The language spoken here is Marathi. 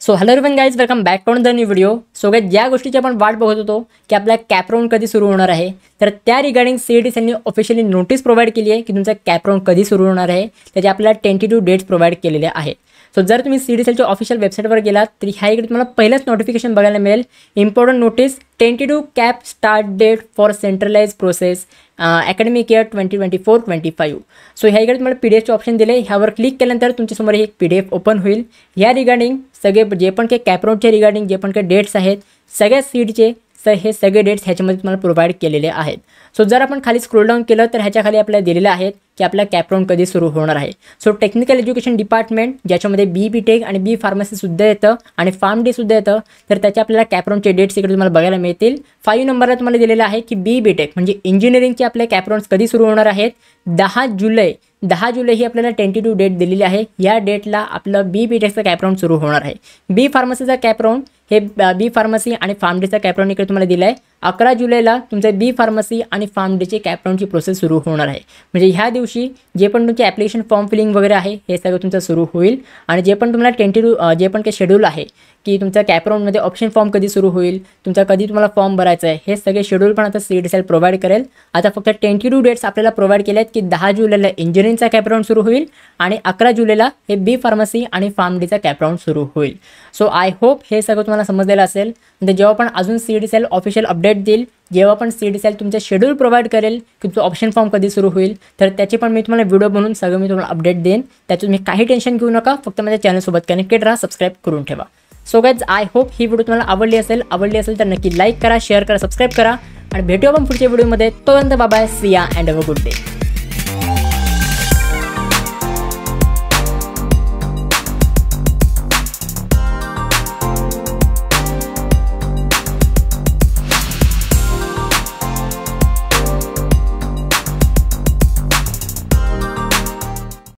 So hello everyone guys, welcome back to the new video. So guys, ज्या गोष्टीची आपण वाट बघत होतो की आपला कॅप राऊंड कधी सुरू होणार आहे, तर त्या रिगार्डिंग CET यांनी ऑफिशियली नोटीस प्रोव्हाइड केली आहे की तुमचा कॅप राऊंड कधी सुरू होणार आहे. त्याचे आपल्याला टेंटेटिव्ह डेट्स प्रोव्हाइड केलेले आहेत. सो जर तुम्ही CET ऑफिशियल वेबसाईटवर गेलात तर ह्या इकडे तुम्हाला पहिलंच नोटिफिकेशन बघायला मिळेल, important notice, tentative CAP start date for centralize process academic year 2024-25. So ह्या इकडे तुम्हाला PDF चे ऑप्शन दिले. ह्यावर क्लिक केल्यानंतर तुमच्यासमोर एक PDF ओपन होईल. ह्या रिगार्डिंग सगळे जे पण काही कॅप राऊंडचे रिगार्डिंग जे पण काही डेट्स आहेत सगळ्या CETचे हे सगळे डेट्स ह्याच्यामध्ये तुम्हाला प्रोव्हाइड केलेले आहेत. सो जर आपण खाली स्क्रोल डाऊन केलं तर ह्याच्या खाली आपल्याला दिलेलं आहेत की आपला कॅप राऊंड कधी सुरू होणार आहे. सो टेक्निकल एज्युकेशन डिपार्टमेंट ज्याच्यामध्ये BTech आणि B फार्मसीसुद्धा येतं आणि PharmD सुद्धा येतं, तर त्याचे आपल्याला कॅप राऊंडचे डेट्स इकडे तुम्हाला बघायला मिळतील. 5 नंबरला तुम्हाला दिलेलं आहे की BTech म्हणजे इंजिनिअरिंगचे आपले कॅप राऊंड्स कधी सुरू होणार आहेत. 10 जुलै ही आपल्याला टेंटेटिव्ह डेट दिलेली आहे. या डेटला आपलं BTechचं कॅप राऊंड सुरू होणार आहे. B फार्मसीचा कॅप राऊंड हे B फार्मसी आणि PharmDचा कॅप राऊंड इकडे तुम्हाला दिला आहे. 11 जुलैला तुमचे B फार्मसी आणि PharmDचे कॅप राऊंडची प्रोसेस सुरू होणार आहे. म्हणजे ह्या दिवशी जे पण तुमचे ॲप्लिकेशन फॉर्म फिलिंग वगैरे आहे हे सगळं तुमचं सुरू होईल. आणि जे पण तुम्हाला टेंटेटिव्ह जे पण काही शेड्यूल आहे की तुमच्या कॅप राऊंडमध्ये ऑप्शन फॉर्म कधी सुरू होईल, तुमचा कधी तुम्हाला फॉर्म भरायचा आहे, हे सगळे शेड्यूल पण आता CET प्रोव्हाइड करेल. आता फक्त टेंटेटिव्ह डेट्स आपल्याला प्रोव्हाइड केले आहेत की 10 जुलैला इंजिनिअरिंगचा कॅप राऊंड सुरू होईल आणि 11 जुलैला हे B फार्मसी आणि PharmDचा कॅप राऊंड सुरू होईल. सो आय होप हे सगळं तुम्हाला समजलेलं असेल. म्हणजे जेव्हा पण अजून CET ऑफिशियल अपडेट देईल, जेव्हा पण CET तुमचे शेड्यूल प्रोव्हाइड करेल की तुमचं ऑप्शन फॉर्म कधी सुरू होईल, तर त्याची पण मी तुम्हाला व्हिडिओ बनवून सगळं मी तुम्हाला अपडेट देईन. त्याचं तुम्ही काही टेन्शन घेऊ नका, फक्त माझ्या चॅनलसोबत कनेक्टेड राहा, सबस्क्राईब करून ठेवा. So guys, I hope he video तुम्हाला आवडली असेल तर नक्की लाईक करा, शेअर करा, सबस्क्राईब करा आणि भेटूया आपण पुढच्या व्हिडिओमध्ये. तोपर्यंत बाय बाय, सी या and have a good day.